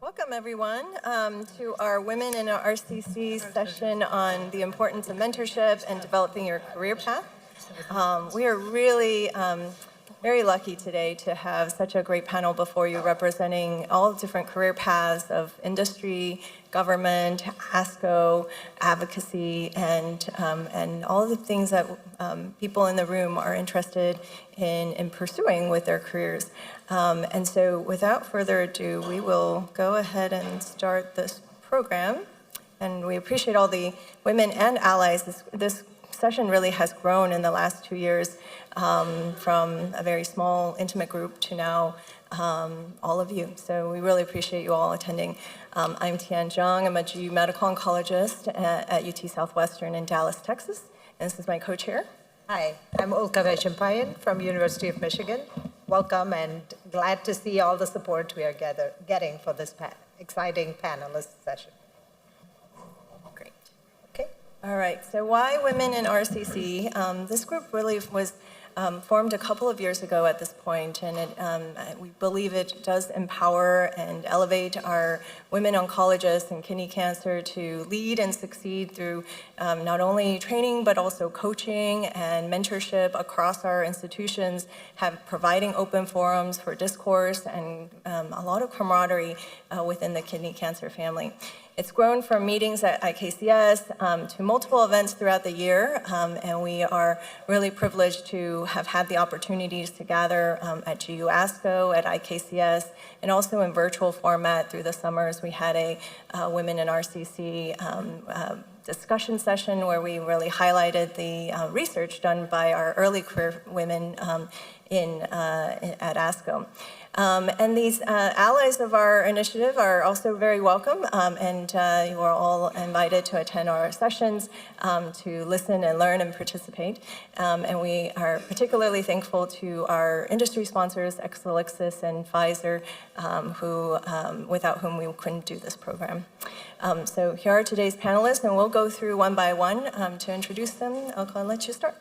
Welcome, everyone, to our Women in RCC session on the importance of mentorship and developing your career path. We are really very lucky today to have such a great panel before you representing all different career paths of industry, government, ASCO, advocacy, and all of the things that people in the room are interested in pursuing with their careers. And so without further ado, we will go ahead and start this program. And we appreciate all the women and allies. This session really has grown in the last 2 years from a very small, intimate group to now all of you. So we really appreciate you all attending. I'm Tian Zhang. I'm a GU medical oncologist at UT Southwestern in Dallas, Texas. And this is my co-chair. Hi, I'm Ulka Vaishampayan from University of Michigan. Welcome and glad to see all the support we are getting for this exciting panelist session. Great. Okay. All right, so why women in RCC? This group really was formed a couple of years ago at this point, and we believe it does empower and elevate our women oncologists in kidney cancer to lead and succeed through not only training, but also coaching and mentorship across our institutions, providing open forums for discourse and a lot of camaraderie within the kidney cancer family. It's grown from meetings at IKCS to multiple events throughout the year, and we are really privileged to have had the opportunities to gather at GU ASCO, at IKCS, and also in virtual format through the summers. We had a Women in RCC discussion session where we really highlighted the research done by our early career women at ASCO. And these allies of our initiative are also very welcome, and you are all invited to attend our sessions to listen and learn and participate. And we are particularly thankful to our industry sponsors, Exelixis and Pfizer, without whom we couldn't do this program. So here are today's panelists, and we'll go through one by one to introduce them. I'll let you start.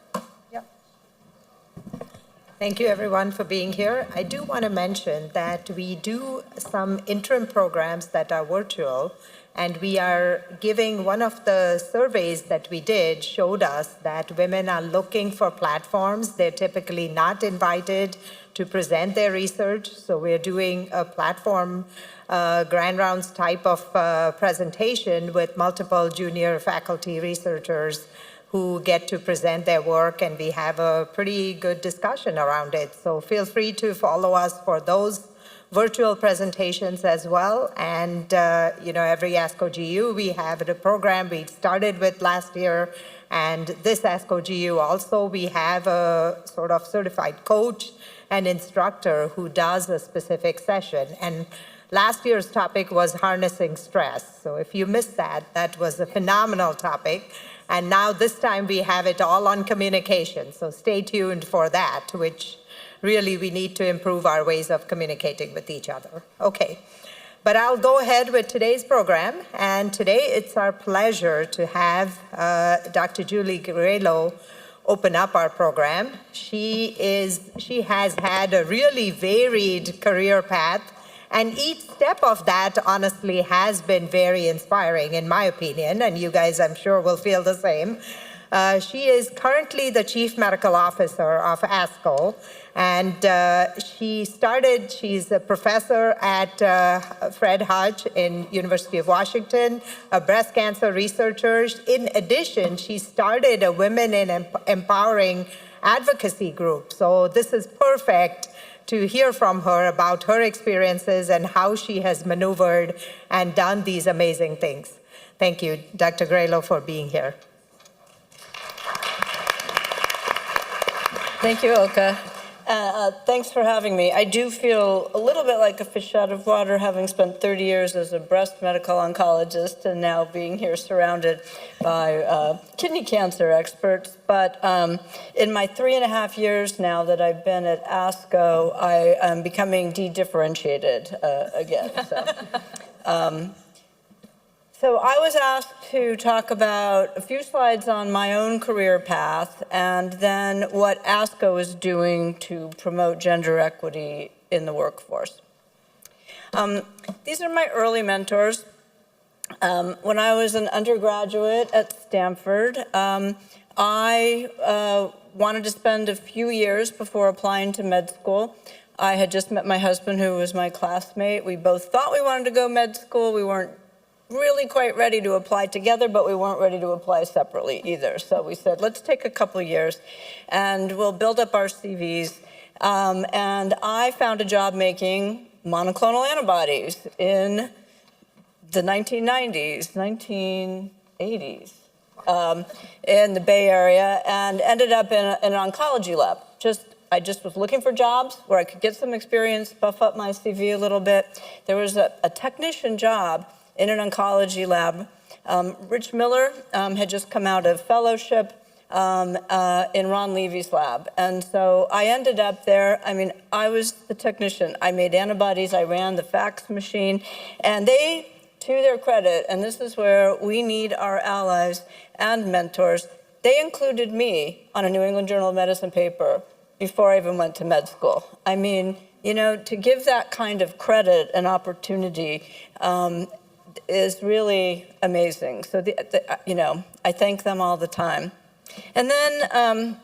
Thank you, everyone, for being here. I do want to mention that we do some interim programs that are virtual, and we are giving one of the surveys that we did showed us that women are looking for platforms. They're typically not invited to present their research, so we're doing a platform grand rounds type of presentation with multiple junior faculty researchers who get to present their work, and we have a pretty good discussion around it. So feel free to follow us for those virtual presentations as well. And every ASCO GU, we have a program we started with last year, and this ASCO GU also, we have a sort of certified coach and instructor who does a specific session. And last year's topic was harnessing stress. So if you missed that, that was a phenomenal topic. And now this time we have it all on communication. So stay tuned for that, which really we need to improve our ways of communicating with each other. Okay, but I'll go ahead with today's program. And today it's our pleasure to have Dr. Julie Grelo open up our program. She has had a really varied career path, and each step of that, honestly, has been very inspiring, in my opinion, and you guys, I'm sure, will feel the same. She is currently the Chief Medical Officer of ASCO, and she's a professor at Fred Hutch in University of Washington, a breast cancer researcher. In addition, she started a Women in Empowering advocacy group, so this is perfect to hear from her about her experiences and how she has maneuvered and done these amazing things. Thank you, Dr. Grelo, for being here. Thank you, Ilka. Thanks for having me. I do feel a little bit like a fish out of water, having spent 30 years as a breast medical oncologist and now being here surrounded by kidney cancer experts. But in my 3.5 years now that I've been at ASCO, I am becoming de-differentiated again. So I was asked to talk about a few slides on my own career path and then what ASCO is doing to promote gender equity in the workforce. These are my early mentors. When I was an undergraduate at Stanford, I wanted to spend a few years before applying to med school. I had just met my husband, who was my classmate. We both thought we wanted to go med school. We weren't really quite ready to apply together, but we weren't ready to apply separately either. So we said, let's take a couple years and we'll build up our CVs. And I found a job making monoclonal antibodies in the 1990s, 1980s, in the Bay Area, and ended up in an oncology lab. I just was looking for jobs where I could get some experience, buff up my CV a little bit. There was a technician job in an oncology lab. Rich Miller had just come out of fellowship in Ron Levy's lab. And so I ended up there. I mean, I was the technician. I made antibodies. I ran the fax machine. And they, to their credit, and this is where we need our allies and mentors, they included me on a New England Journal of Medicine paper before I even went to med school. I mean, you know, to give that kind of credit and opportunity is really amazing. So, you know, I thank them all the time. And then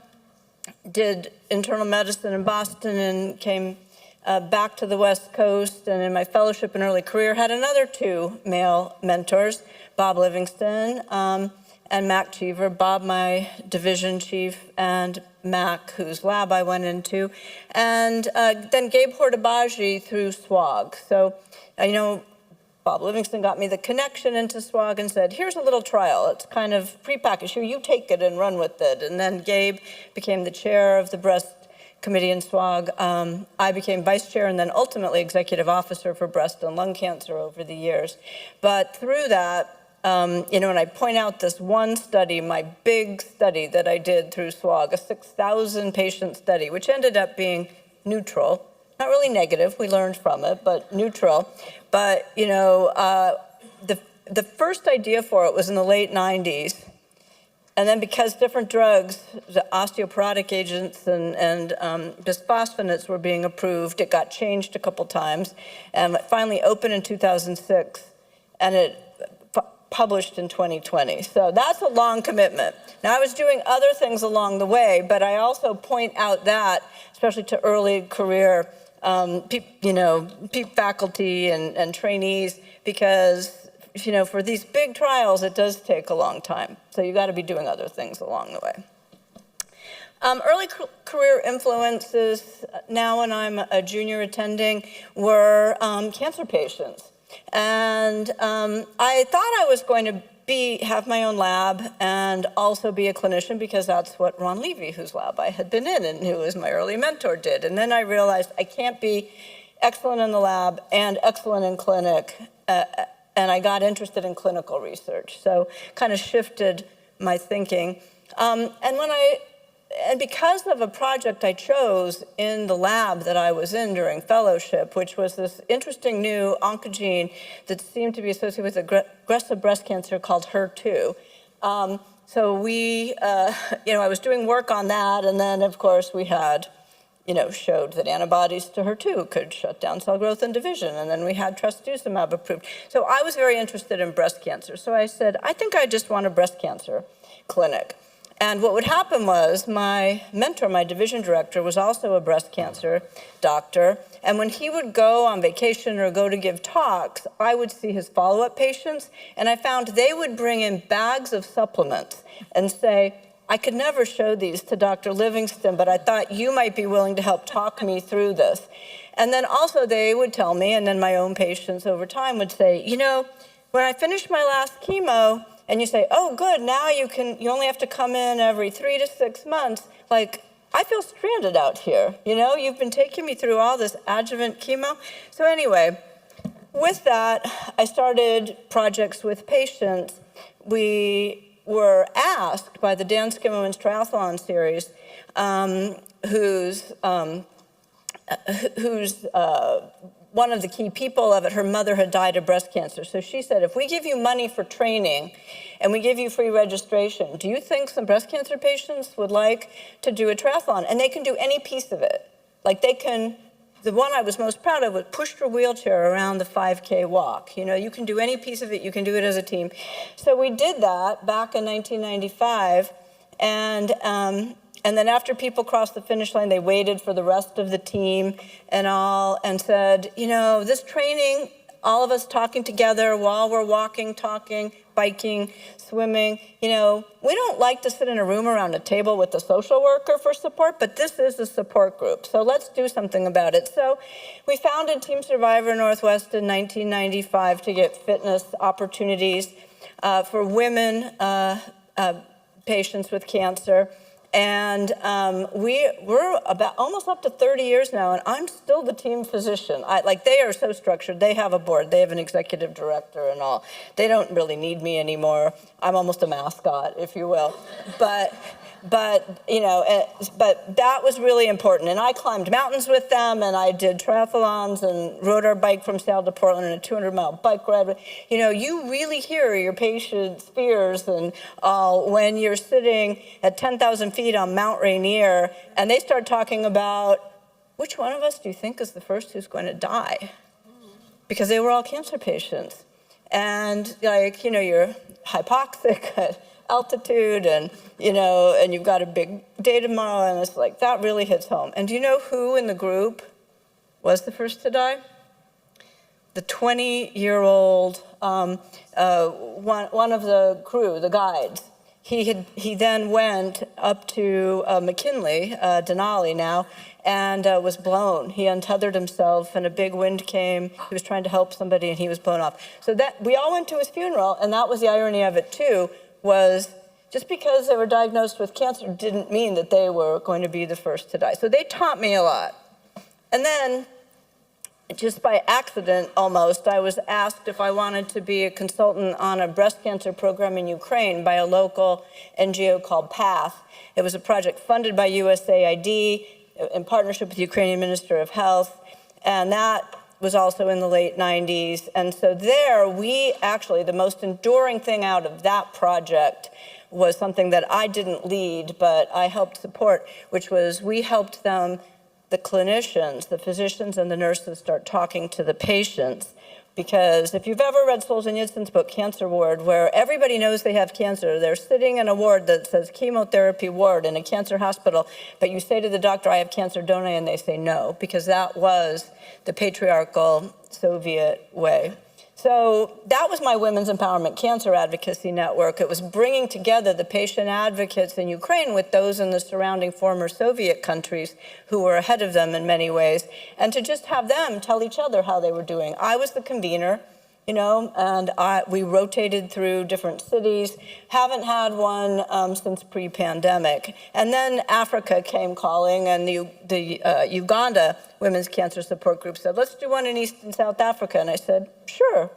did internal medicine in Boston and came back to the West Coast, and in my fellowship and early career had another two male mentors, Bob Livingston and Mac Cheever. Bob, my division chief, and Mac, whose lab I went into, and then Gabe Hortabaji through SWOG. So, you know, Bob Livingston got me the connection into SWOG and said, here's a little trial. It's kind of prepackaged. Here, you take it and run with it. And then Gabe became the chair of the breast committee in SWOG. I became vice chair and then ultimately executive officer for breast and lung cancer over the years. But through that, you know, and I point out this one study, my big study that I did through SWOG, a 6,000 patient study, which ended up being neutral. Not really negative, we learned from it, but neutral. But, you know, the first idea for it was in the late 90s. And then because different drugs, the osteoporotic agents and bisphosphonates were being approved, it got changed a couple times. And it finally opened in 2006, and it published in 2020. So that's a long commitment. Now, I was doing other things along the way, but I also point out that, especially to early career faculty and trainees, because, you know, for these big trials, it does take a long time. So you got to be doing other things along the way. Early career influences, now when I'm a junior attending, were cancer patients. And I thought I was going to have my own lab and also be a clinician, because that's what Ron Levy, whose lab I had been in and who was my early mentor, did. And then I realized I can't be excellent in the lab and excellent in clinic, and I got interested in clinical research. So kind of shifted my thinking. And because of a project I chose in the lab that I was in during fellowship, which was this interesting new oncogene that seemed to be associated with aggressive breast cancer called HER2. So we, I was doing work on that, and then of course we had, showed that antibodies to HER2 could shut down cell growth and division, and then we had trastuzumab approved. So I was very interested in breast cancer. So I said, I think I just want a breast cancer clinic. And what would happen was my mentor, my division director, was also a breast cancer doctor. And when he would go on vacation or go to give talks, I would see his follow-up patients. And I found they would bring in bags of supplements and say, I could never show these to Dr. Livingston, but I thought you might be willing to help talk me through this. And then also they would tell me, and then my own patients over time would say, when I finished my last chemo, and you say, oh, good, now you only have to come in every 3 to 6 months. Like, I feel stranded out here. You've been taking me through all this adjuvant chemo. So anyway, with that, I started projects with patients. We were asked by the Dan Skimmerman's Triathlon series, who's one of the key people of it, her mother had died of breast cancer. So she said, if we give you money for training and we give you free registration, do you think some breast cancer patients would like to do a triathlon? And they can do any piece of it. Like the the one I was most proud of was pushed her wheelchair around the 5K walk. You can do any piece of it, you can do it as a team. So we did that back in 1995, and then after people crossed the finish line, they waited for the rest of the team and said, this training, all of us talking together while we're walking, talking, biking, swimming, we don't like to sit in a room around a table with a social worker for support, but this is a support group, so let's do something about it. So we founded Team Survivor Northwest in 1995 to get fitness opportunities for women patients with cancer. And we're about almost up to 30 years now, and I'm still the team physician. They are so structured. They have a board. They have an executive director and all. They don't really need me anymore. I'm almost a mascot, if you will. But that was really important. And I climbed mountains with them, and I did triathlons and rode our bike from Seattle to Portland in a 200-mile bike ride. You really hear your patients' fears and when you're sitting at 10,000 feet on Mount Rainier, and they start talking about, which one of us do you think is the first who's going to die? Because they were all cancer patients. And you're hypoxic at altitude, and and you've got a big day tomorrow, and it's like, that really hits home. And do you know who in the group was the first to die? The 20-year-old, one of the crew, the guides. He then went up to McKinley, Denali now, and was blown. He untethered himself, and a big wind came. He was trying to help somebody, and he was blown off. So that we all went to his funeral, and that was the irony of it too, was just because they were diagnosed with cancer didn't mean that they were going to be the first to die. So they taught me a lot. And then, just by accident almost, I was asked if I wanted to be a consultant on a breast cancer program in Ukraine by a local NGO called PATH. It was a project funded by USAID in partnership with the Ukrainian Minister of Health, and that was also in the late 90s. And so there, the most enduring thing out of that project was something that I didn't lead, but I helped support, which was we helped them, the clinicians, the physicians and the nurses, start talking to the patients. Because if you've ever read Solzhenitsyn's book, Cancer Ward, where everybody knows they have cancer, they're sitting in a ward that says chemotherapy ward in a cancer hospital, but you say to the doctor, I have cancer, don't I? And they say no, because that was the patriarchal Soviet way. So that was my Women's Empowerment Cancer Advocacy Network. It was bringing together the patient advocates in Ukraine with those in the surrounding former Soviet countries who were ahead of them in many ways, and to just have them tell each other how they were doing. I was the convener, and we rotated through different cities. Haven't had one since pre-pandemic. And then Africa came calling, and the Uganda Women's Cancer Support Group said, let's do one in East and South Africa. And I said, sure,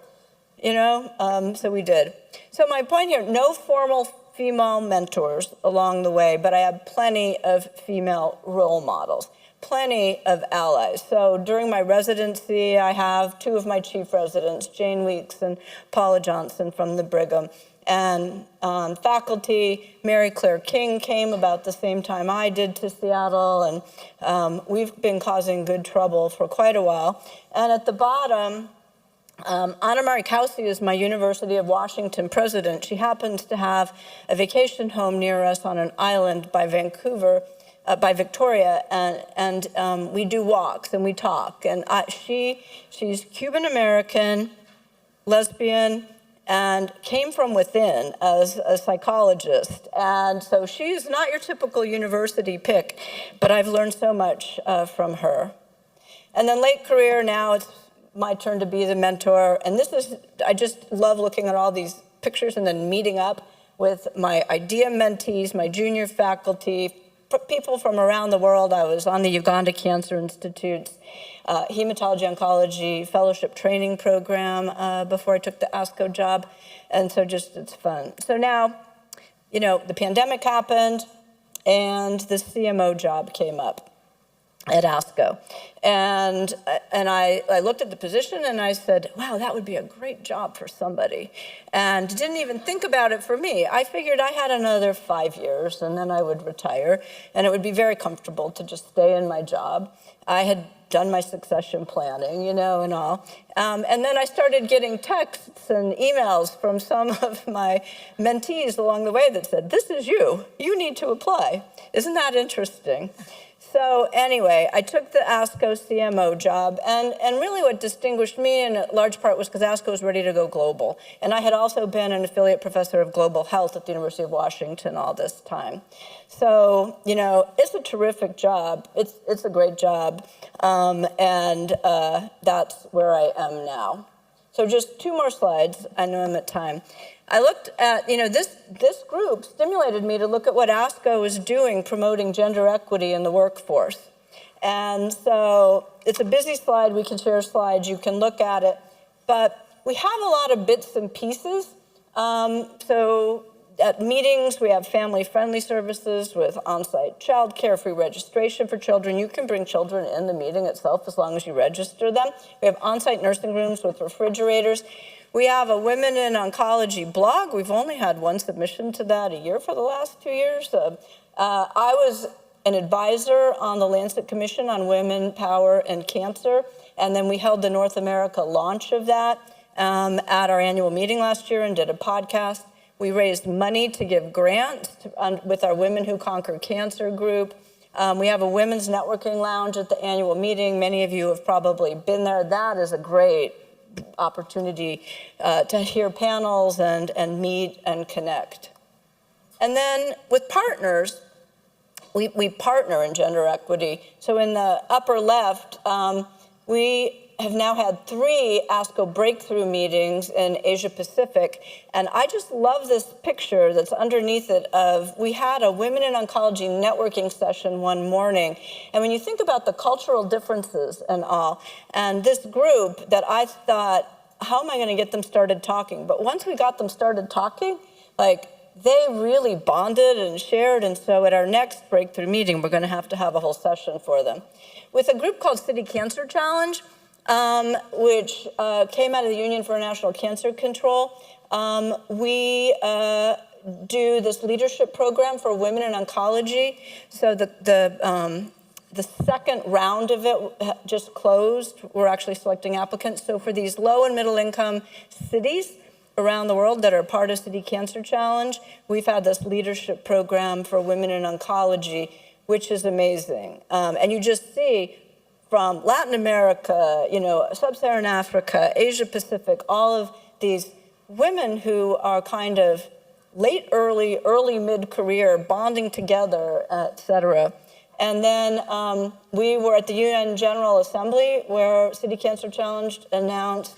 so we did. So my point here, no formal female mentors along the way, but I have plenty of female role models. Plenty of allies. So during my residency, I have two of my chief residents, Jane Weeks and Paula Johnson from the Brigham. And faculty, Mary Claire King came about the same time I did to Seattle, and we've been causing good trouble for quite a while. And at the bottom, Anna Marikowski is my University of Washington president. She happens to have a vacation home near us on an island by Vancouver, by Victoria, and we do walks and we talk. And she's Cuban-American, lesbian, and came from within as a psychologist. And so she's not your typical university pick, but I've learned so much from her. And then late career, now it's my turn to be the mentor. And I just love looking at all these pictures and then meeting up with my IDEA mentees, my junior faculty, people from around the world. I was on the Uganda Cancer Institute's hematology oncology fellowship training program before I took the ASCO job. And so it's fun. So now, the pandemic happened and the CMO job came up at ASCO. And I looked at the position and I said, wow, that would be a great job for somebody. And didn't even think about it for me. I figured I had another 5 years and then I would retire, and it would be very comfortable to just stay in my job. I had done my succession planning, and all. And then I started getting texts and emails from some of my mentees along the way that said, this is you. You need to apply. Isn't that interesting? So anyway, I took the ASCO CMO job, and really what distinguished me in large part was because ASCO was ready to go global. And I had also been an affiliate professor of global health at the University of Washington all this time. So, it's a terrific job. It's a great job, and that's where I am now. So just 2 more slides. I know I'm at time. I looked at, this group stimulated me to look at what ASCO is doing promoting gender equity in the workforce. And so it's a busy slide. We can share slides. You can look at it. But we have a lot of bits and pieces. So at meetings, we have family-friendly services with on-site childcare, free registration for children. You can bring children in the meeting itself as long as you register them. We have on-site nursing rooms with refrigerators. We have a Women in Oncology blog. We've only had 1 submission to that a year for the last 2 years. I was an advisor on the Lancet Commission on Women, Power, and Cancer, and then we held the North America launch of that at our annual meeting last year and did a podcast. We raised money to give grants with our Women Who Conquer Cancer group. We have a women's networking lounge at the annual meeting. Many of you have probably been there. That is a great opportunity to hear panels and meet and connect. And then with partners, we partner in gender equity. So in the upper left, we have now had 3 ASCO breakthrough meetings in Asia Pacific. And I just love this picture that's underneath it of, we had a Women in Oncology networking session one morning. And when you think about the cultural differences and all, and this group that I thought, how am I gonna get them started talking? But once we got them started talking, they really bonded and shared. And so at our next breakthrough meeting, we're gonna have to have a whole session for them. With a group called City Cancer Challenge, which came out of the Union for National Cancer Control. We do this leadership program for women in oncology. So the second round of it just closed. We're actually selecting applicants. So for these low and middle income cities around the world that are part of City Cancer Challenge, we've had this leadership program for women in oncology, which is amazing. And you just see from Latin America, Sub-Saharan Africa, Asia Pacific, all of these women who are kind of late, early mid-career, bonding together, et cetera. And then we were at the UN General Assembly where City Cancer Challenge announced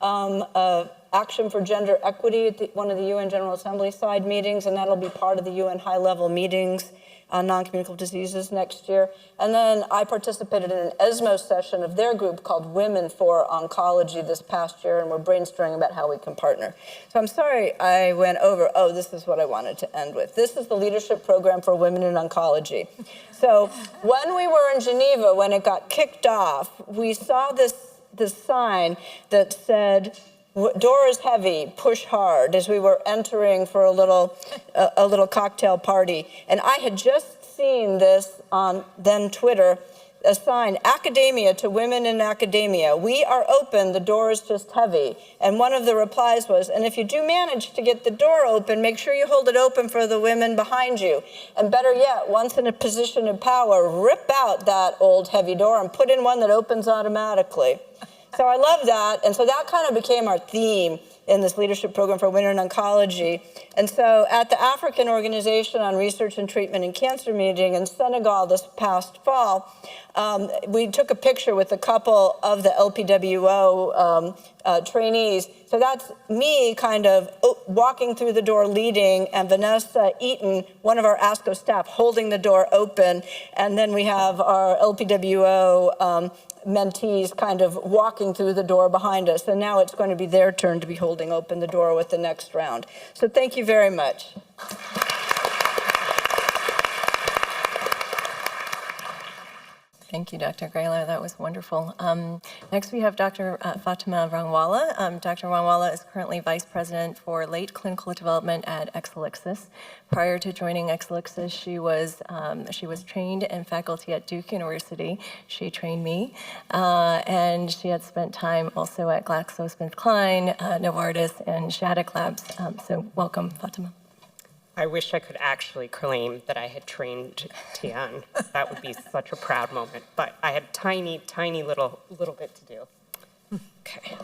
action for gender equity at one of the UN General Assembly side meetings, and that'll be part of the UN high-level meetings on non-communicable diseases next year. And then I participated in an ESMO session of their group called Women for Oncology this past year, and we're brainstorming about how we can partner. So I'm sorry I went over, this is what I wanted to end with. This is the leadership program for women in oncology. So when we were in Geneva, when it got kicked off, we saw this sign that said, "Door is heavy, push hard," as we were entering for a little cocktail party. And I had just seen this on then Twitter, a sign, "Academia to women in academia. We are open, the door is just heavy." And one of the replies was, "And if you do manage to get the door open, make sure you hold it open for the women behind you. And better yet, once in a position of power, rip out that old heavy door and put in one that opens automatically." So I love that, and so that kind of became our theme in this leadership program for women in oncology. And so at the African Organization on Research and Treatment in Cancer meeting in Senegal this past fall, we took a picture with a couple of the LPWO trainees. So that's me kind of walking through the door leading, and Vanessa Eaton, one of our ASCO staff, holding the door open. And then we have our LPWO mentees kind of walking through the door behind us. And now it's going to be their turn to be holding open the door with the next round. So thank you very much. Thank you, Dr. Grayler. That was wonderful. Next, we have Dr. Fatima Rangwala. Dr. Rangwala is currently Vice President for Late Clinical Development at IKCS. Prior to joining IKCS, she was trained in faculty at Duke University. She trained me, and she had spent time also at GlaxoSmithKline, Novartis, and Shattuck Labs. So welcome, Fatima. I wish I could actually claim that I had trained Tian. That would be such a proud moment. But I had tiny, tiny little bit to do. Okay.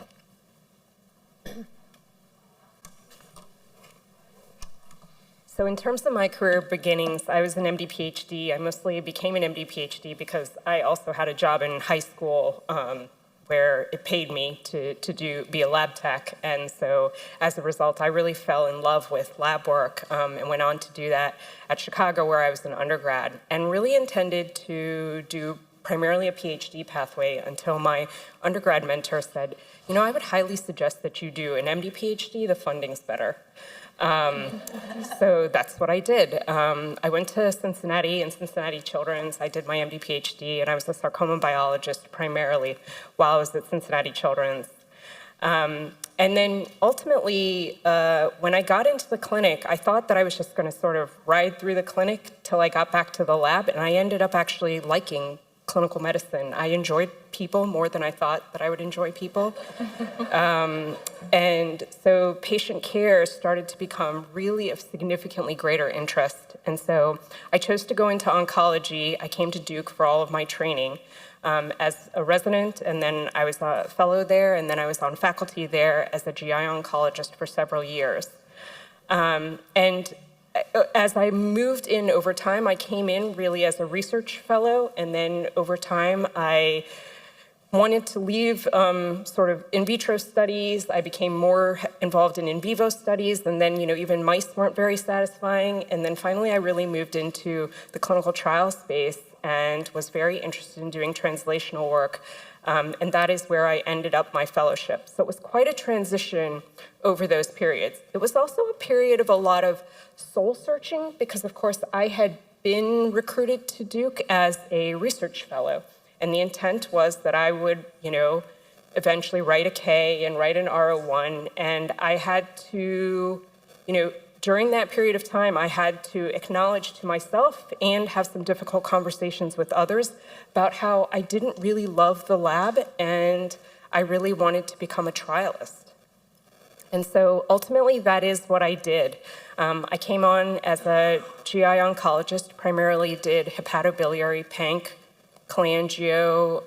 So in terms of my career beginnings, I was an MD PhD. I mostly became an MD PhD because I also had a job in high school where it paid me to be a lab tech. And so as a result, I really fell in love with lab work and went on to do that at Chicago, where I was an undergrad, and really intended to do primarily a PhD pathway until my undergrad mentor said, you know, I would highly suggest that you do an MD PhD, the funding's better. So that's what I did. I went to Cincinnati and Cincinnati Children's. I did my MD PhD, and I was a sarcoma biologist primarily while I was at Cincinnati Children's. And then ultimately, when I got into the clinic, I thought that I was just going to sort of ride through the clinic till I got back to the lab, and I ended up actually liking clinical medicine. I enjoyed people more than I thought that I would enjoy people. And so patient care started to become really of significantly greater interest. And so I chose to go into oncology. I came to Duke for all of my training as a resident, and then I was a fellow there, and then I was on faculty there as a GI oncologist for several years. And as I moved in over time, I came in really as a research fellow, and then over time I wanted to leave sort of in vitro studies. I became more involved in vivo studies, and then even mice weren't very satisfying. And then finally I really moved into the clinical trial space and was very interested in doing translational work. And that is where I ended up my fellowship. So it was quite a transition over those periods. It was also a period of a lot of soul searching because, of course, I had been recruited to Duke as a research fellow. And the intent was that I would, eventually write a K and write an R01. And I had to, during that period of time, I had to acknowledge to myself and have some difficult conversations with others about how I didn't really love the lab and I really wanted to become a trialist. And so ultimately that is what I did. I came on as a GI oncologist, primarily did hepatobiliary, panc, cholangio,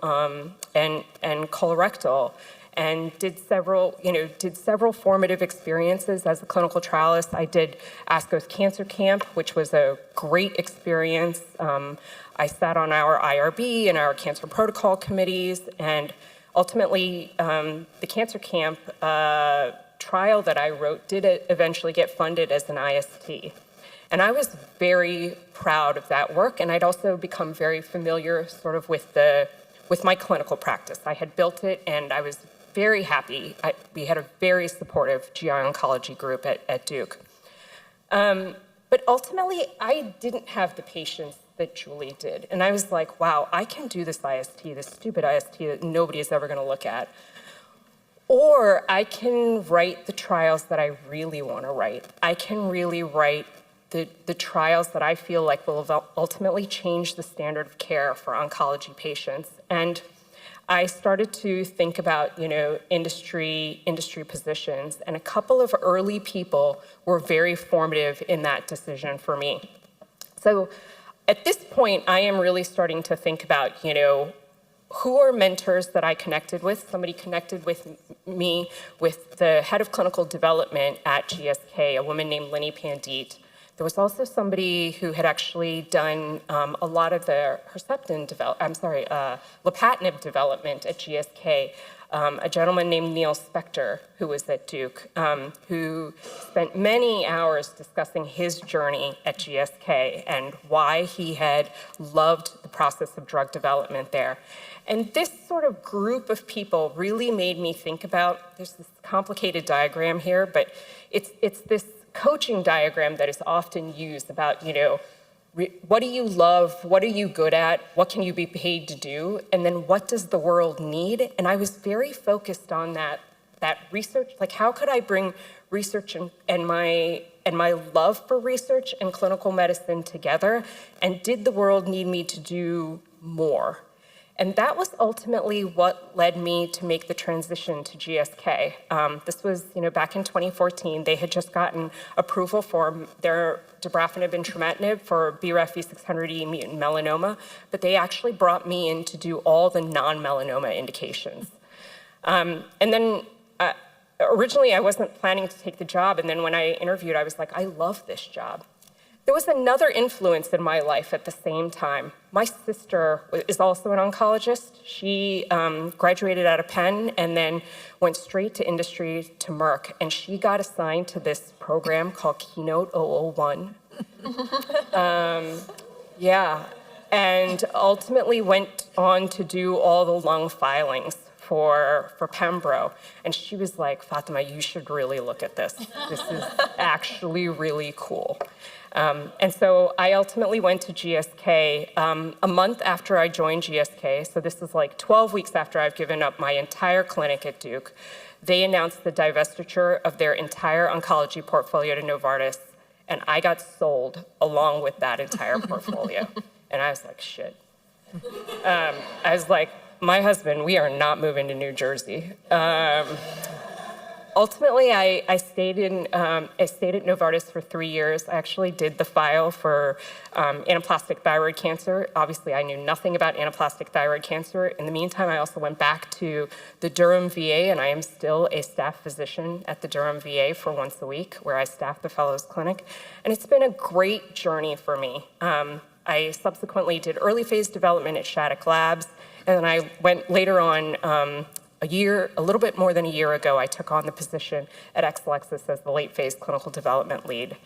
and colorectal, and did several formative experiences as a clinical trialist. I did ASCO's Cancer Camp, which was a great experience. I sat on our IRB and our cancer protocol committees, and ultimately the Cancer Camp trial that I wrote did eventually get funded as an IST. And I was very proud of that work, and I'd also become very familiar sort of with my clinical practice. I had built it, and I was very happy. We had a very supportive GI oncology group at Duke. But ultimately, I didn't have the patience that Julie did. And I was like, wow, I can do this IST, this stupid IST that nobody is ever going to look at. Or I can write the trials that I really want to write. I can really write the trials that I feel like will ultimately change the standard of care for oncology patients. And I started to think about, industry positions, and a couple of early people were very formative in that decision for me. So at this point, I am really starting to think about, who are mentors that I connected with? Somebody connected with me with the head of clinical development at GSK, a woman named Lenny Pandit. There was also somebody who had actually done a lot of the lapatinib development at GSK, a gentleman named Neil Spector, who was at Duke, who spent many hours discussing his journey at GSK and why he had loved the process of drug development there. And this sort of group of people really made me think about, there's this complicated diagram here, but it's this coaching diagram that is often used about, what do you love? What are you good at? What can you be paid to do? And then what does the world need? And I was very focused on that research. Like, how could I bring research and my love for research and clinical medicine together? And did the world need me to do more? And that was ultimately what led me to make the transition to GSK. This was, back in 2014. They had just gotten approval for their dabrafenib and trametinib for BRAF V600E mutant melanoma, but they actually brought me in to do all the non-melanoma indications. And then originally I wasn't planning to take the job, and then when I interviewed, I was like, I love this job. There was another influence in my life at the same time. My sister is also an oncologist. She graduated out of Penn and then went straight to industry to Merck, and she got assigned to this program called Keynote 001. And ultimately went on to do all the lung filings for Pembro. And she was like, Fatima, you should really look at this. This is actually really cool. And so I ultimately went to GSK a month after I joined GSK. So this is like 12 weeks after I've given up my entire clinic at Duke. They announced the divestiture of their entire oncology portfolio to Novartis. And I got sold along with that entire portfolio. And I was like, shit. I was like, my husband, we are not moving to New Jersey. Ultimately, I stayed at Novartis for 3 years. I actually did the file for anaplastic thyroid cancer. Obviously, I knew nothing about anaplastic thyroid cancer. In the meantime, I also went back to the Durham VA, and I am still a staff physician at the Durham VA for once a week, where I staff the Fellows Clinic. And it's been a great journey for me. I subsequently did early phase development at Shattuck Labs, and then I went later on a little bit more than a year ago, I took on the position at Exelixis as the late phase clinical development lead.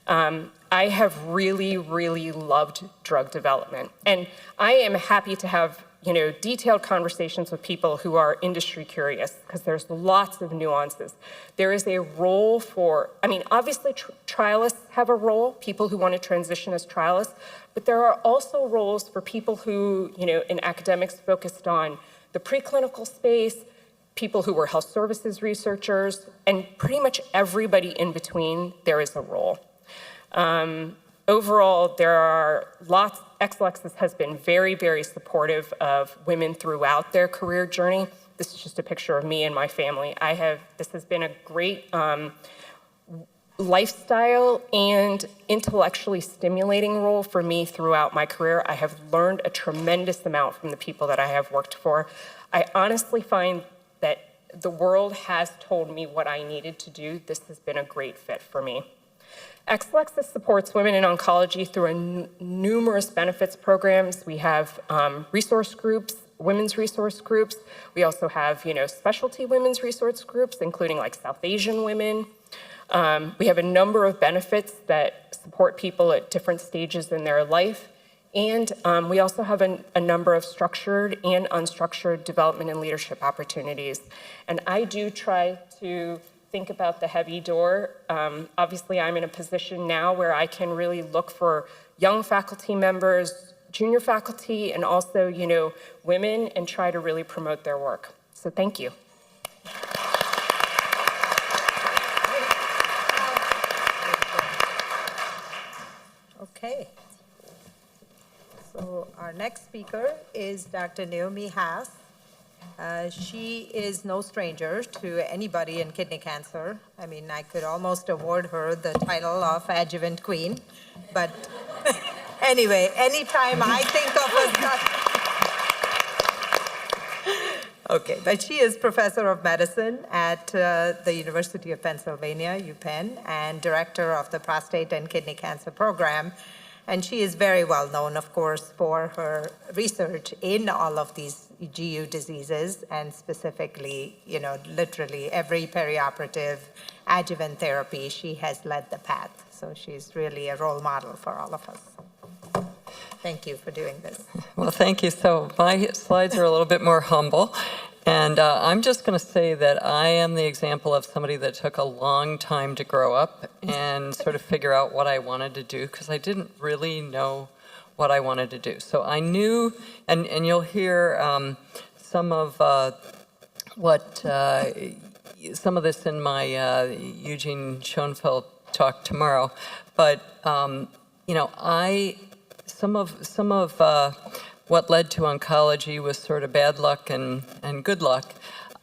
I have really, really loved drug development. And I am happy to have, detailed conversations with people who are industry curious, because there's lots of nuances. There is a role for, obviously trialists have a role, people who want to transition as trialists, but there are also roles for people who, in academics focused on the preclinical space, people who were health services researchers, and pretty much everybody in between, there is a role. Overall, there are lots. Exelixis has been very, very supportive of women throughout their career journey. This is just a picture of me and my family. This has been a great lifestyle and intellectually stimulating role for me throughout my career. I have learned a tremendous amount from the people that I have worked for. I honestly find that the world has told me what I needed to do. This has been a great fit for me. Exelixis supports women in oncology through numerous benefits programs. We have resource groups, women's resource groups. We also have, specialty women's resource groups, including like South Asian women. We have a number of benefits that support people at different stages in their life. And we also have a number of structured and unstructured development and leadership opportunities. And I do try to think about the heavy door. Obviously, I'm in a position now where I can really look for young faculty members, junior faculty, and also, women, and try to really promote their work. So thank you. Okay. So our next speaker is Dr. Naomi Haas. She is no stranger to anybody in kidney cancer. I could almost award her the title of Adjuvant Queen. But anyway, anytime I think of Okay, but she is professor of medicine at the University of Pennsylvania, UPenn, and director of the prostate and kidney cancer program. And she is very well known, of course, for her research in all of these GU diseases, and specifically, literally every perioperative adjuvant therapy, she has led the path. So she's really a role model for all of us. Thank you for doing this. Well, thank you. So my slides are a little bit more humble. And I'm just going to say that I am the example of somebody that took a long time to grow up and sort of figure out what I wanted to do, because I didn't really know what I wanted to do. So I knew, and you'll hear some of some of this in my Eugene Schoenfeld talk tomorrow, but some of what led to oncology was sort of bad luck and good luck.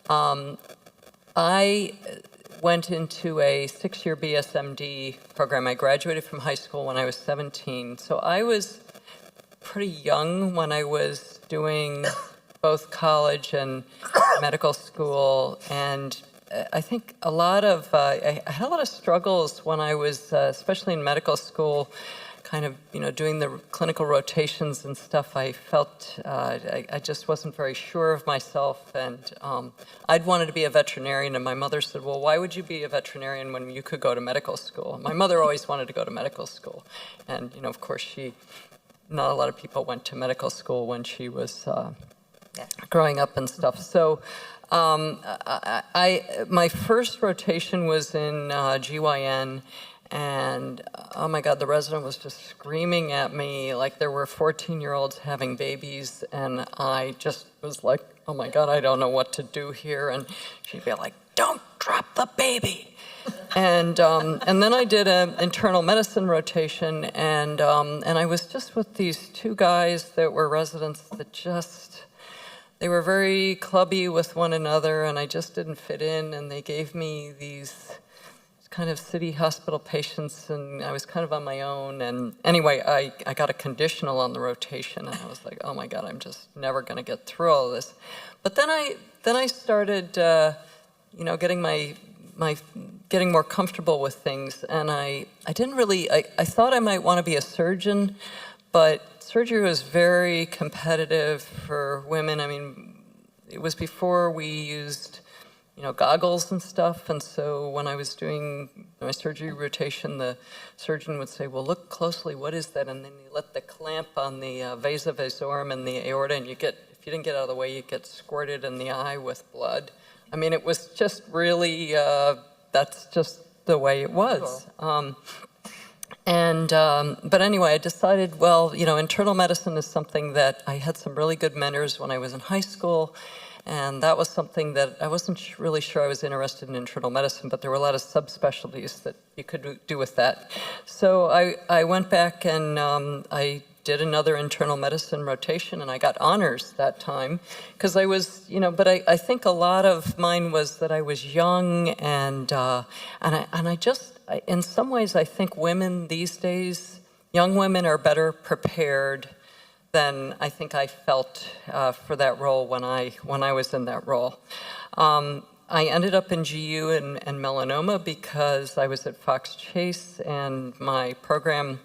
I went into a 6-year BSMD program. I graduated from high school when I was 17, so I was pretty young when I was doing both college and medical school, and I think I had a lot of struggles when I was, especially in medical school, kind of, doing the clinical rotations and stuff. I felt I just wasn't very sure of myself, and I'd wanted to be a veterinarian, and my mother said, well, why would you be a veterinarian when you could go to medical school? My mother always wanted to go to medical school, and, of course, not a lot of people went to medical school when she was growing up and stuff. So my first rotation was in GYN, and oh my God, the resident was just screaming at me like there were 14-year-olds having babies, and I just was like, oh my God, I don't know what to do here. And she'd be like, don't drop the baby. And then I did an internal medicine rotation, and I was just with these two guys that were residents that they were very clubby with one another, and I just didn't fit in, and they gave me these kind of city hospital patients, and I was kind of on my own. And anyway, I got a conditional on the rotation, and I was like, oh my God, I'm just never going to get through all of this. But then I started, getting more comfortable with things, and I thought I might want to be a surgeon, but surgery was very competitive for women. I mean, it was before we used, goggles and stuff, and so when I was doing my surgery rotation, the surgeon would say, well, look closely, what is that? And then you let the clamp on the vasa vasorum and the aorta, and if you didn't get out of the way, you get squirted in the eye with blood. I mean, it was just really, that's just the way it was. But anyway, I decided, well, internal medicine is something that I had some really good mentors when I was in high school, and that was something that I wasn't really sure I was interested in internal medicine, but there were a lot of subspecialties that you could do with that. So I went back and I did another internal medicine rotation, and I got honors that time because I was, but I think a lot of mine was that I was young, and I just, in some ways, I think women these days, young women are better prepared than I think I felt for that role when I was in that role. I ended up in GU and melanoma because I was at Fox Chase, and my program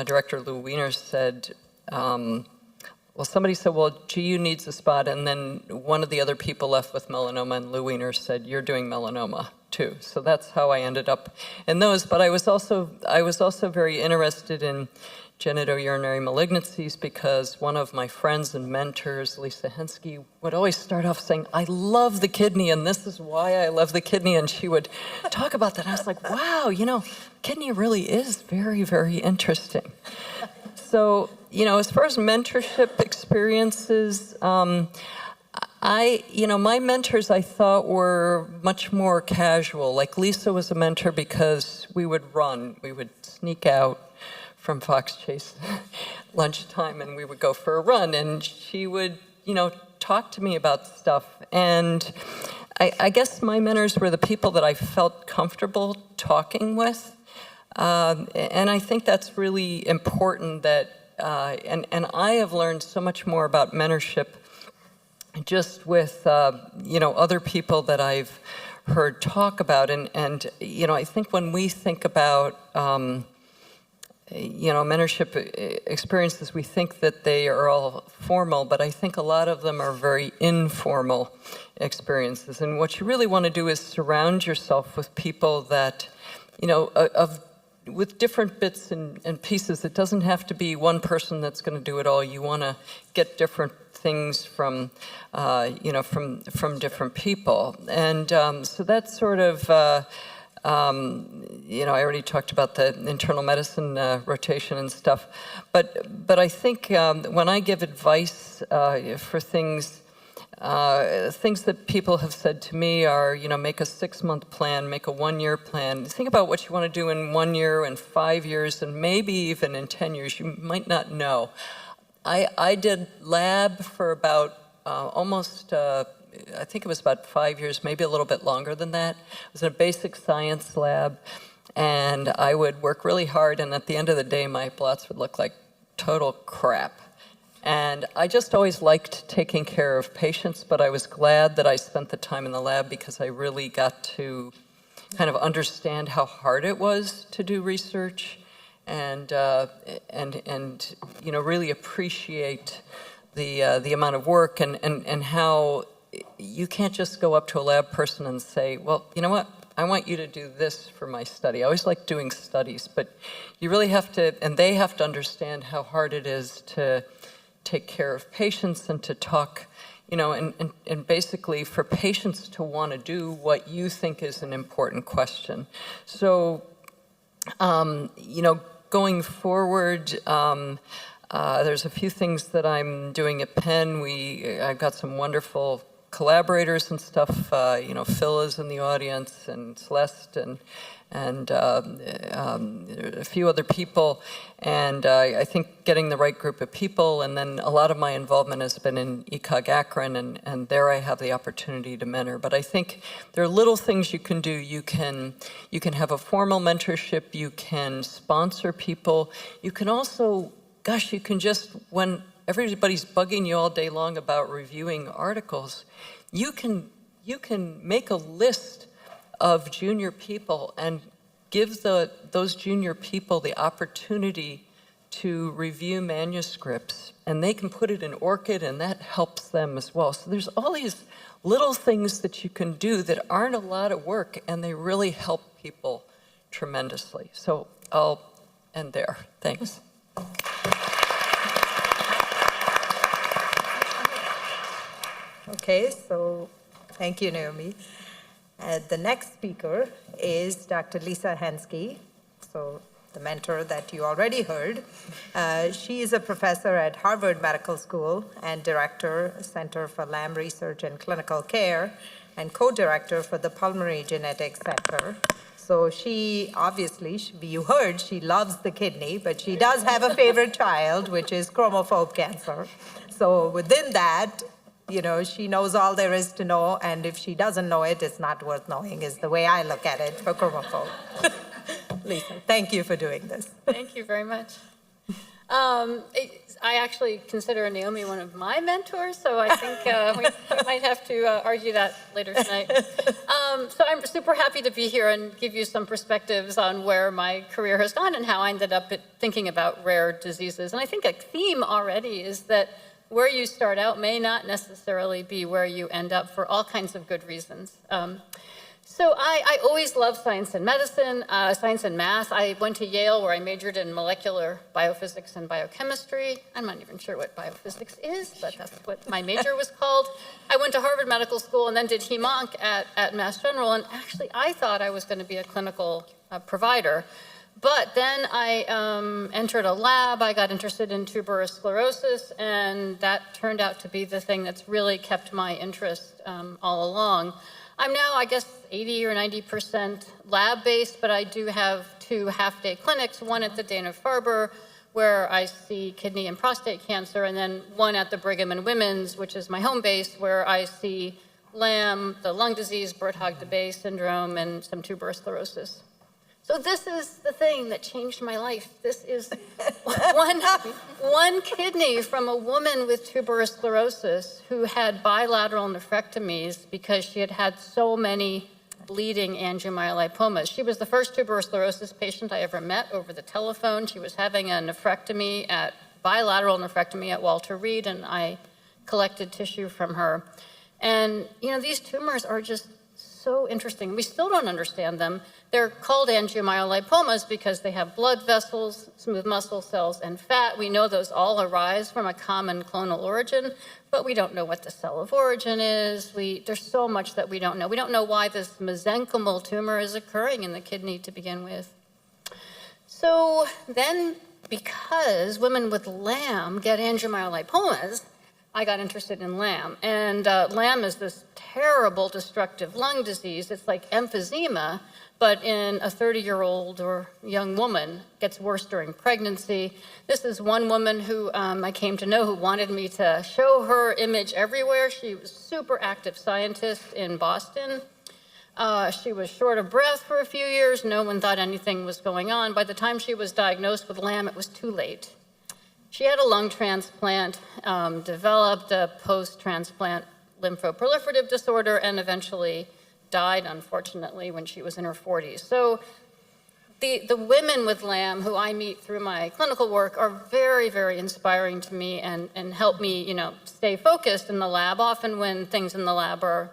director, Lou Weiner, said, somebody said, well, GU needs a spot, and then one of the other people left with melanoma, and Lou Weiner said, you're doing melanoma too. So that's how I ended up in those. But I was also very interested in genitourinary malignancies because one of my friends and mentors, Lisa Hensky, would always start off saying, I love the kidney, and this is why I love the kidney, and she would talk about that. And I was like, wow, kidney really is very, very interesting. So, as far as mentorship experiences, my mentors I thought were much more casual. Like Lisa was a mentor because we would sneak out from Fox Chase lunchtime, and we would go for a run, and she would, talk to me about stuff. And I guess my mentors were the people that I felt comfortable talking with. And I think that's really important that, and I have learned so much more about mentorship just with, other people that I've heard talk about. And I think when we think about, mentorship experiences, we think that they are all formal, but I think a lot of them are very informal experiences. And what you really want to do is surround yourself with people that, with different bits and pieces. It doesn't have to be one person that's going to do it all. You want to get different things from, from different people. And so that's sort of, I already talked about the internal medicine rotation and stuff, but I think when I give advice for things, things that people have said to me are, make a 6-month plan, make a 1-year plan. Think about what you want to do in 1 year and 5 years and maybe even in 10 years. You might not know. I did lab for about almost, I think it was about 5 years, maybe a little bit longer than that. I was in a basic science lab, and I would work really hard, and at the end of the day, my blots would look like total crap. And I just always liked taking care of patients, but I was glad that I spent the time in the lab because I really got to kind of understand how hard it was to do research and really appreciate the amount of work and how you can't just go up to a lab person and say, well, you know what? I want you to do this for my study. I always like doing studies, but you really have to, and they have to understand how hard it is to take care of patients and to talk, and basically for patients to want to do what you think is an important question. So, going forward, there's a few things that I'm doing at Penn. I've got some wonderful collaborators and stuff. Phil is in the audience, and Celeste, and a few other people. And I think getting the right group of people, and then a lot of my involvement has been in ECOG Akron, and there I have the opportunity to mentor. But I think there are little things you can do. You can have a formal mentorship. You can sponsor people. You can also, you can just, when everybody's bugging you all day long about reviewing articles, you can make a list of junior people and give those junior people the opportunity to review manuscripts, and they can put it in ORCID, and that helps them as well. So there's all these little things that you can do that aren't a lot of work, and they really help people tremendously. So I'll end there. Thanks. Okay, so thank you, Naomi. The next speaker is Dr. Lisa Hensky, so the mentor that you already heard. She is a professor at Harvard Medical School and director, Center for Lamb Research and Clinical Care, and co-director for the Pulmonary Genetics Center. So she, obviously, you heard, she loves the kidney, but she does have a favorite child, which is chromophobe cancer. So within that, she knows all there is to know, and if she doesn't know it, it's not worth knowing, is the way I look at it for chromophobe. Lisa, thank you for doing this. Thank you very much. I actually consider Naomi one of my mentors, so I think we might have to argue that later tonight. So I'm super happy to be here and give you some perspectives on where my career has gone and how I ended up thinking about rare diseases. And I think a theme already is that where you start out may not necessarily be where you end up for all kinds of good reasons. So I always loved science and medicine, science and math. I went to Yale where I majored in molecular biophysics and biochemistry. I'm not even sure what biophysics is, but that's what my major was called. I went to Harvard Medical School and then did hem-onc at Mass General, and actually I thought I was going to be a clinical provider. But then I entered a lab. I got interested in tuberous sclerosis, and that turned out to be the thing that's really kept my interest all along. I'm now, I guess, 80 or 90% lab-based, but I do have 2 half-day clinics, one at the Dana-Farber, where I see kidney and prostate cancer, and then one at the Brigham and Women's, which is my home base, where I see LAM, the lung disease, Birt-Hogg-de-Bay syndrome, and some tuberous sclerosis. So this is the thing that changed my life. This is one kidney from a woman with tuberous sclerosis who had bilateral nephrectomies because she had had so many bleeding angiomyolipomas. She was the first tuberous sclerosis patient I ever met over the telephone. She was having a bilateral nephrectomy at Walter Reed, and I collected tissue from her. And these tumors are just so interesting. We still don't understand them. They're called angiomyolipomas because they have blood vessels, smooth muscle cells, and fat. We know those all arise from a common clonal origin, but we don't know what the cell of origin is. There's so much that we don't know. We don't know why this mesenchymal tumor is occurring in the kidney to begin with. So then, because women with LAM get angiomyolipomas, I got interested in LAM. And LAM is this terrible destructive lung disease. It's like emphysema, but in a 30-year-old or young woman. Gets worse during pregnancy. This is one woman who I came to know who wanted me to show her image everywhere. She was a super active scientist in Boston. She was short of breath for a few years. No one thought anything was going on. By the time she was diagnosed with LAM, it was too late. She had a lung transplant, developed a post-transplant lymphoproliferative disorder, and eventually died, unfortunately, when she was in her 40s. So the women with LAM who I meet through my clinical work are very, very inspiring to me and help me, stay focused in the lab. Often when things in the lab are,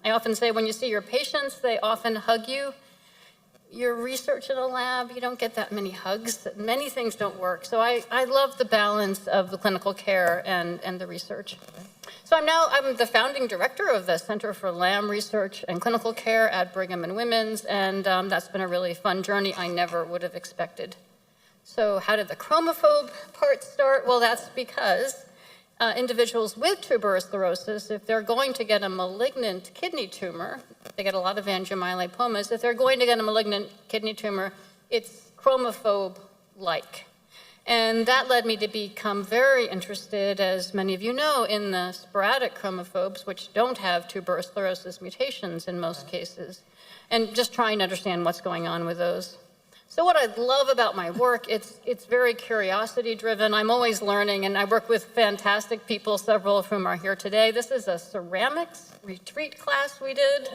I often say when you see your patients, they often hug you. Your research in a lab, you don't get that many hugs. Many things don't work. So I love the balance of the clinical care and the research. So I'm the founding director of the Center for LAM Research and Clinical Care at Brigham and Women's, and that's been a really fun journey I never would have expected. So how did the chromophobe part start? Well, that's because individuals with tuberous sclerosis, if they're going to get a malignant kidney tumor, they get a lot of angiomyolipomas, if they're going to get a malignant kidney tumor, it's chromophobe-like. And that led me to become very interested, as many of you know, in the sporadic chromophobes, which don't have tuberous sclerosis mutations in most cases, and just trying to understand what's going on with those. So what I love about my work, it's very curiosity-driven. I'm always learning, and I work with fantastic people, several of whom are here today. This is a ceramics retreat class we did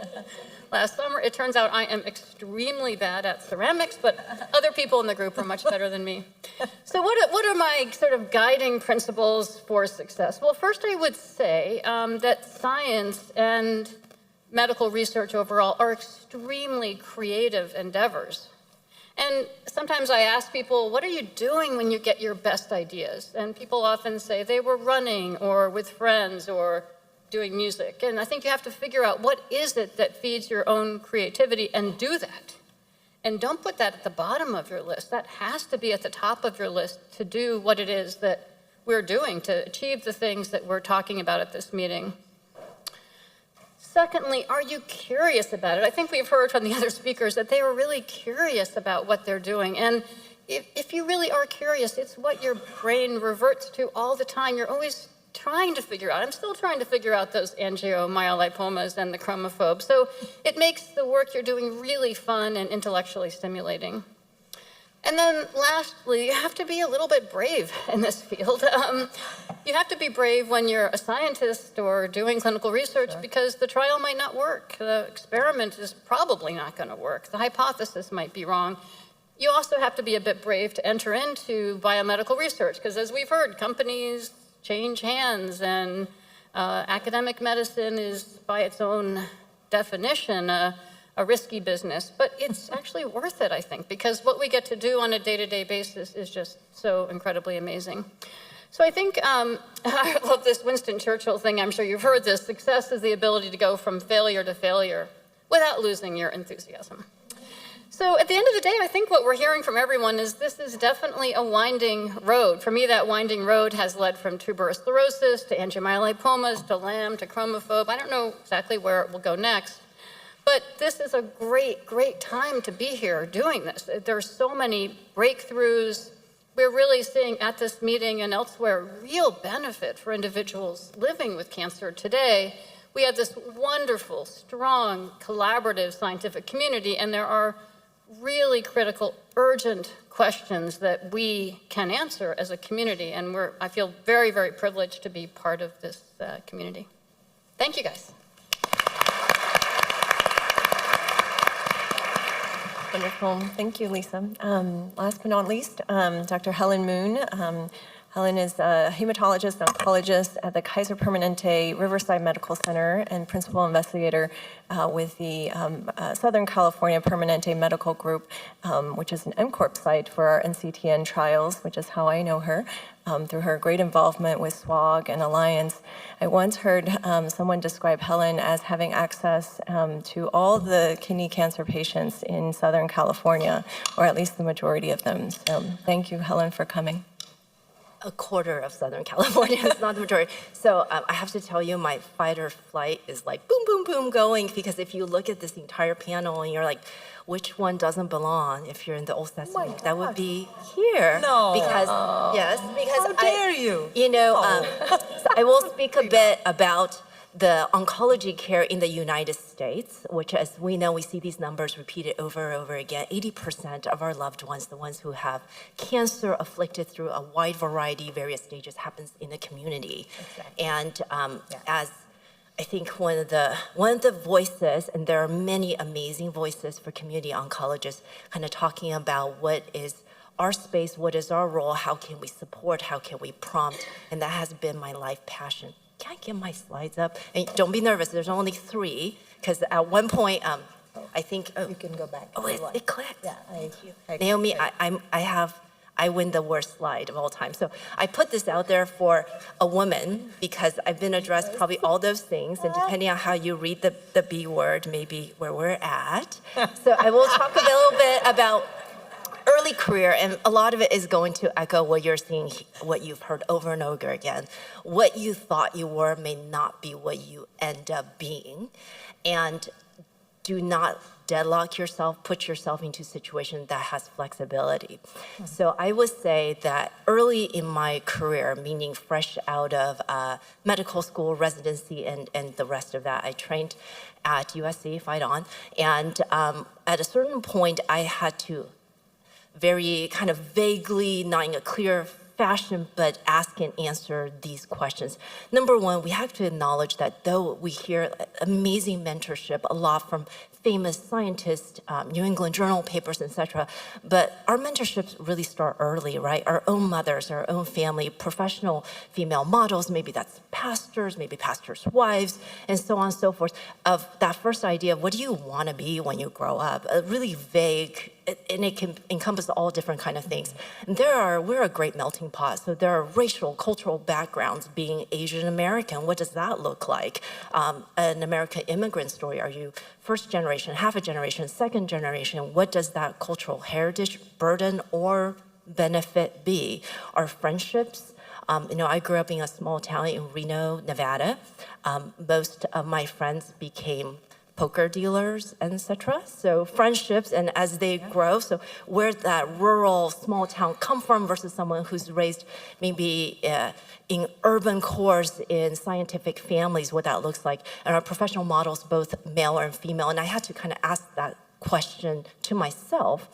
last summer. It turns out I am extremely bad at ceramics, but other people in the group are much better than me. So what are my sort of guiding principles for success? Well, first I would say that science and medical research overall are extremely creative endeavors. And sometimes I ask people, what are you doing when you get your best ideas? And people often say they were running or with friends or doing music. And I think you have to figure out what is it that feeds your own creativity and do that. And don't put that at the bottom of your list. That has to be at the top of your list to do what it is that we're doing to achieve the things that we're talking about at this meeting. Secondly, are you curious about it? I think we've heard from the other speakers that they were really curious about what they're doing. And if you really are curious, it's what your brain reverts to all the time. You're always trying to figure out. I'm still trying to figure out those angiomyolipomas and the chromophobes. So it makes the work you're doing really fun and intellectually stimulating. And then lastly, you have to be a little bit brave in this field. You have to be brave when you're a scientist or doing clinical research because the trial might not work. The experiment is probably not going to work. The hypothesis might be wrong. You also have to be a bit brave to enter into biomedical research because as we've heard, companies change hands and academic medicine is by its own definition a risky business, but it's actually worth it, I think, because what we get to do on a day-to-day basis is just so incredibly amazing. So I think, I love this Winston Churchill thing, I'm sure you've heard this, success is the ability to go from failure to failure without losing your enthusiasm. So at the end of the day, I think what we're hearing from everyone is this is definitely a winding road. For me, that winding road has led from tuberous sclerosis to angiomyolipomas to LAM to chromophobe. I don't know exactly where it will go next. But this is a great, great time to be here doing this. There are so many breakthroughs. We're really seeing at this meeting and elsewhere real benefit for individuals living with cancer today. We have this wonderful, strong, collaborative scientific community, and there are really critical, urgent questions that we can answer as a community. And I feel very, very privileged to be part of this community. Thank you, guys. Wonderful. Thank you, Lisa. Last but not least, Dr. Helen Moon Helen is a hematologist, oncologist at the Kaiser Permanente Riverside Medical Center and principal investigator with the Southern California Permanente Medical Group, which is an MCORP site for our NCTN trials, which is how I know her, through her great involvement with SWOG and Alliance. I once heard someone describe Helen as having access to all the kidney cancer patients in Southern California, or at least the majority of them. So thank you, Helen, for coming. A quarter of Southern California is not the majority. So I have to tell you, my fight or flight is like boom, boom, boom going, because if you look at this entire panel and you're like, which one doesn't belong if you're in the old Sesame? That would be here. No. Because, yes, because How dare you? You know, so I will speak a bit about the oncology care in the United States, which, as we know, we see these numbers repeated over and over again. 80% of our loved ones, the ones who have cancer afflicted through a wide variety, various stages, happens in the community. Exactly. And as I think one of the voices, and there are many amazing voices for community oncologists, kind of talking about what is our space, what is our role, how can we support, how can we prompt, and that has been my life passion. Can I get my slides up? And don't be nervous, there's only 3, because at one point, I think, You can go back. oh, it clicked. Yeah, Thank you. I- Naomi, I win the worst slide of all time. So I put this out there for a woman because I've been addressed probably all those things, and depending on how you read the B word, maybe where we're at. So I will talk a little bit about early career, and a lot of it is going to echo what you're seeing, what you've heard over and over again. What you thought you were may not be what you end up being. And do not deadlock yourself, put yourself into a situation that has flexibility. So I would say that early in my career, meaning fresh out of medical school, residency, and the rest of that, I trained at USC, Fight On. And at a certain point, I had to very kind of vaguely, not in a clear fashion, but ask and answer these questions. Number one, we have to acknowledge that though we hear amazing mentorship a lot from famous scientists, New England Journal papers, etc., but our mentorships really start early, right? Our own mothers, our own family, professional female models, maybe that's pastors, maybe pastors' wives, and so on and so forth, of that first idea of what do you want to be when you grow up? A really vague, and it can encompass all different kind of things. And we're a great melting pot. So there are racial, cultural backgrounds. Being Asian American, what does that look like? An American immigrant story. Are you first generation, half a generation, second generation? What does that cultural heritage, burden, or benefit be? Our friendships. I grew up in a small town in Reno, Nevada. Most of my friends became poker dealers, etc. So friendships, and as they grow, so where that rural small town come from versus someone who's raised maybe in urban cores in scientific families, what that looks like, and our professional models, both male and female. And I had to kind of ask that question to myself.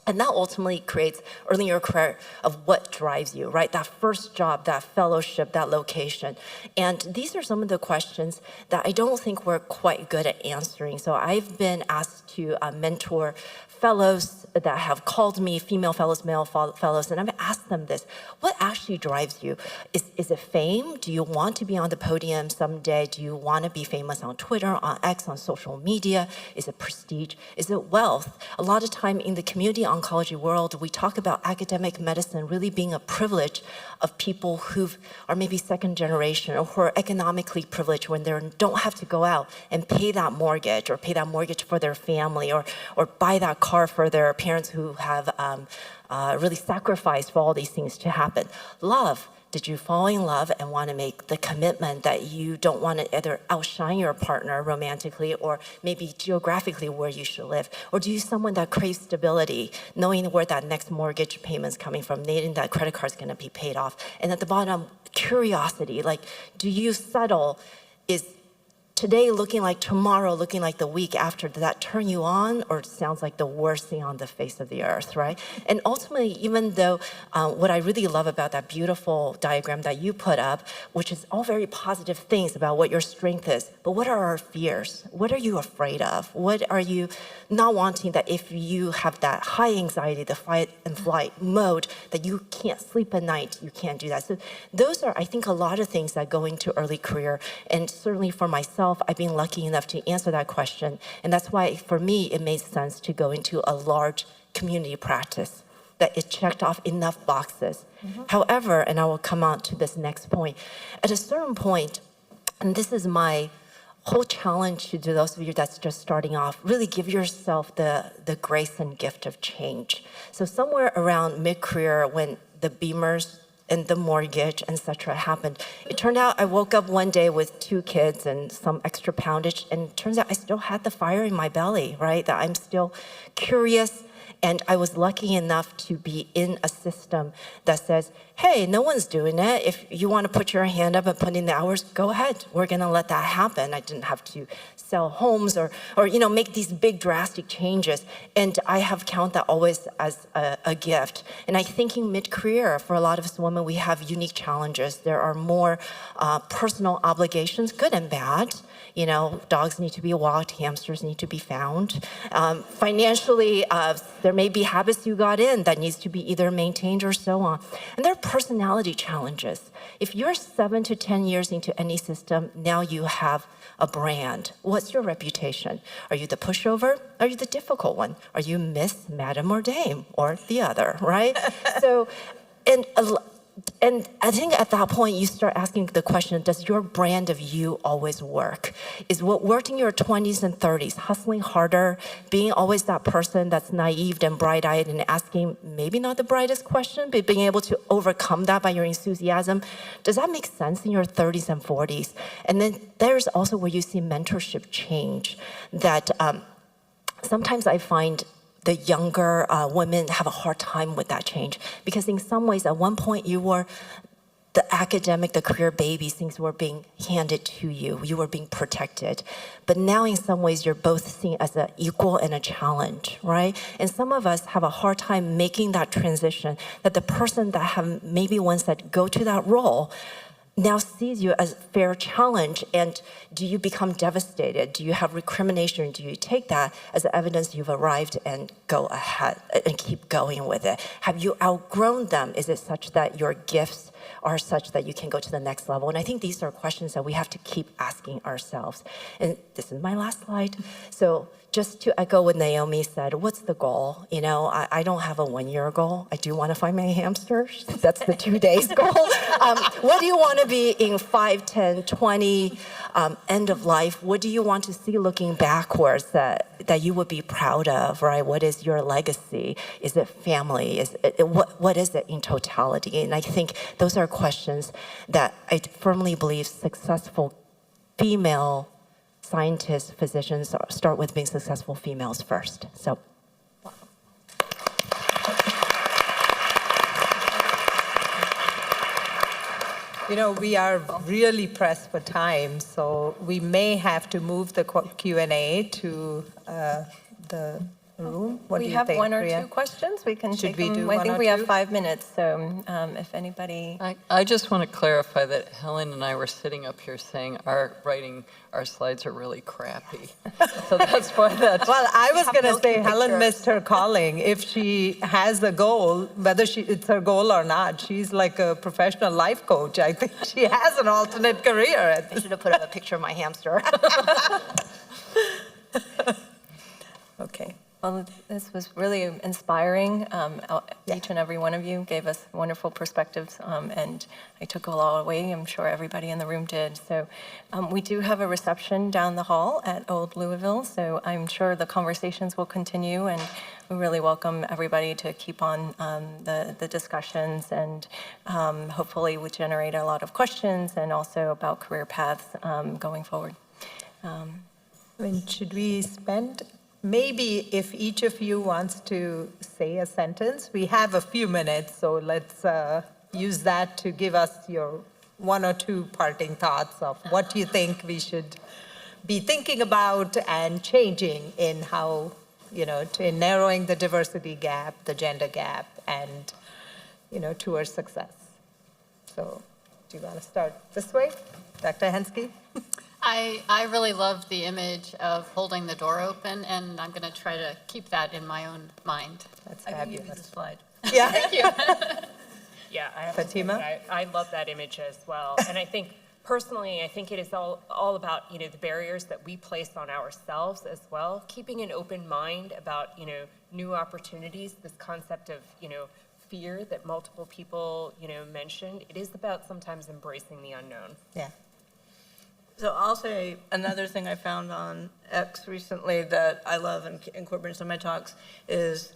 And that ultimately creates early in your career of what drives you, right? That first job, that fellowship, that location. And these are some of the questions that I don't think we're quite good at answering. So I've been asked to mentor fellows that have called me, female fellows, male fellows, and I've asked them this: what actually drives you? Is it fame? Do you want to be on the podium someday? Do you want to be famous on Twitter, on X, on social media? Is it prestige? Is it wealth? A lot of time in the community oncology world, we talk about academic medicine really being a privilege of people who are maybe second generation or who are economically privileged when they don't have to go out and pay that mortgage or pay that mortgage for their family or buy that car for their parents who have really sacrificed for all these things to happen. Love. Did you fall in love and want to make the commitment that you don't want to either outshine your partner romantically or maybe geographically where you should live? Or do you someone that craves stability, knowing where that next mortgage payment is coming from, knowing that credit card is going to be paid off? And at the bottom, curiosity, like, do you settle? today looking like tomorrow, looking like the week after, does that turn you on, or it sounds like the worst thing on the face of the earth, right? And ultimately, even though what I really love about that beautiful diagram that you put up, which is all very positive things about what your strength is, but what are our fears? What are you afraid of? What are you not wanting that if you have that high anxiety, the fight and flight mode, that you can't sleep at night, you can't do that. So those are, I think, a lot of things that go into early career. And certainly for myself, I've been lucky enough to answer that question. And that's why, for me, it made sense to go into a large community practice, that it checked off enough boxes. However, and I will come on to this next point, at a certain point, and this is my whole challenge to those of you that's just starting off, really give yourself the grace and gift of change. So somewhere around mid-career, when the Beamers and the mortgage, etc. happened, it turned out I woke up one day with 2 kids and some extra poundage, and it turns out I still had the fire in my belly, right? That I'm still curious. And I was lucky enough to be in a system that says, hey, no one's doing it. If you want to put your hand up and put in the hours, go ahead. We're going to let that happen. I didn't have to sell homes or make these big drastic changes. And I have count that always as a gift. And I think in mid-career, for a lot of us women, we have unique challenges. There are more personal obligations, good and bad. Dogs need to be walked, hamsters need to be found. Financially, there may be habits you got in that needs to be either maintained or so on. And there are personality challenges. If you're 7 to 10 years into any system, now you have a brand. What's your reputation? Are you the pushover? Are you the difficult one? Are you Miss, Madam, or Dame, or the other, right? So, and I think at that point, you start asking the question, does your brand of you always work? Is what worked in your 20s and 30s, hustling harder, being always that person that's naive and bright-eyed and asking maybe not the brightest question, but being able to overcome that by your enthusiasm, does that make sense in your 30s and 40s? And then there's also where you see mentorship change, that sometimes I find the younger women have a hard time with that change, because in some ways, at one point, you were the academic, the career babies, things were being handed to you. You were being protected. But now, in some ways, you're both seen as an equal and a challenge, right? And some of us have a hard time making that transition, that the person that have maybe once that go to that role now sees you as a fair challenge. And do you become devastated? Do you have recrimination? Do you take that as evidence you've arrived and go ahead and keep going with it? Have you outgrown them? Is it such that your gifts are such that you can go to the next level? And I think these are questions that we have to keep asking ourselves. And this is my last slide. So just to echo what Naomi said, what's the goal? I don't have a 1-year goal. I do want to find my hamsters. That's the 2 days goal. What do you want to be in 5, 10, 20, end of life? What do you want to see looking backwards that you would be proud of, right? What is your legacy? Is it family? What is it in totality? And I think those are questions that I firmly believe successful female scientists, physicians start with being successful females first. So. We are really pressed for time, so we may have to move the Q&A to the room. What do We you have think, 1 or Priya? 2 questions. We can Should take we them. do I one think or we have two? 5 minutes, so if anybody. I just want to clarify that Helen and I were sitting up here saying our slides are really crappy. So that's why that. Well, I was going to no say key Helen picture. missed her calling. If she has a goal, whether it's her goal or not, she's like a professional life coach. I think she has an alternate career. I should have put up a picture of my hamster. Okay. Well, this was really inspiring. Each and every one of you gave us wonderful perspectives, and I took a lot away. I'm sure everybody in the room did. So we do have a reception down the hall at Old Louisville, so I'm sure the conversations will continue, and we really welcome everybody to keep on the discussions, and hopefully we generate a lot of questions and also about career paths going forward. Should we spend... Maybe if each of you wants to say a sentence, we have a few minutes, so let's use that to give us your 1 or 2 parting thoughts of what you think we should be thinking about and changing in how, in narrowing the diversity gap, the gender gap, and, towards success. So do you want to start this way, Dr. Hensky? I really love the image of holding the door open, and I'm going to try to keep that in my own mind. That's I can give you the fabulous. slide. Yeah. Thank you. Yeah, I have to say Fatima? that I love that image as well. And I think, personally, I think it is all about, the barriers that we place on ourselves as well. Keeping an open mind about, new opportunities, this concept of, fear that multiple people, mentioned. It is about sometimes embracing the unknown. Yeah. So I'll say another thing I found on X recently that I love and incorporate in some of my talks is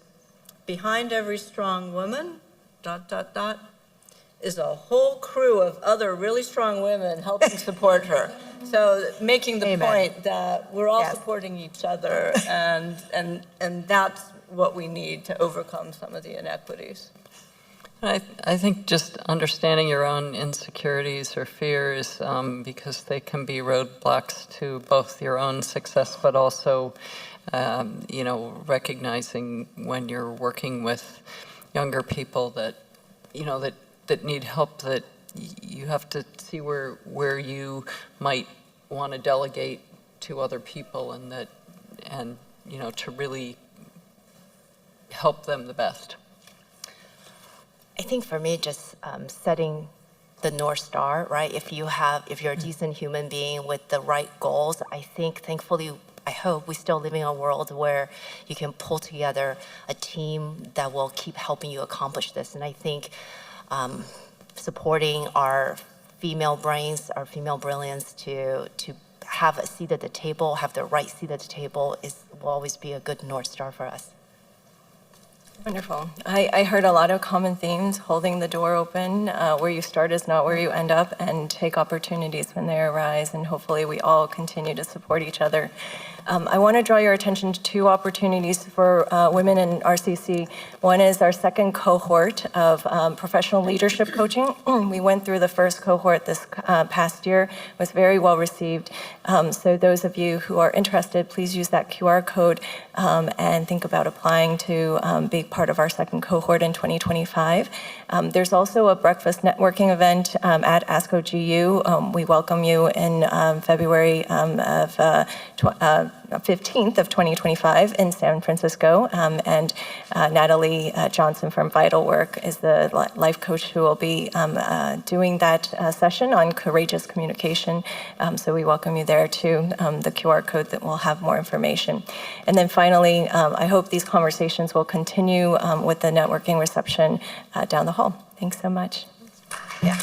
behind every strong woman, ... is a whole crew of other really strong women helping support her. So making the Amen. point that we're all Yes. supporting each other and that's what we need to overcome some of the inequities. I think just understanding your own insecurities or fears, because they can be roadblocks to both your own success, but also, recognizing when you're working with younger people that, that need help, that you have to see where you might want to delegate to other people, and to really help them the best. I think for me, just setting the North Star, right? If you're a decent human being with the right goals, I think, thankfully, I hope we still live in a world where you can pull together a team that will keep helping you accomplish this. And I think supporting our female brains, our female brilliance to have a seat at the table, have the right seat at the table will always be a good North Star for us. Wonderful. I heard a lot of common themes: holding the door open, where you start is not where you end up, and take opportunities when they arise, and hopefully we all continue to support each other. I want to draw your attention to two opportunities for women in RCC. One is our second cohort of professional leadership coaching. We went through the first cohort this past year. It was very well received. So those of you who are interested, please use that QR code and think about applying to be part of our second cohort in 2025. There's also a breakfast networking event at ASCO GU. We welcome you in February of 15th of 2025 in San Francisco. And Natalie Johnson from Vital Work is the life coach who will be doing that session on courageous communication. So we welcome you there too. The QR code that will have more information. And then finally, I hope these conversations will continue with the networking reception down the hall. Thanks so much. Yeah.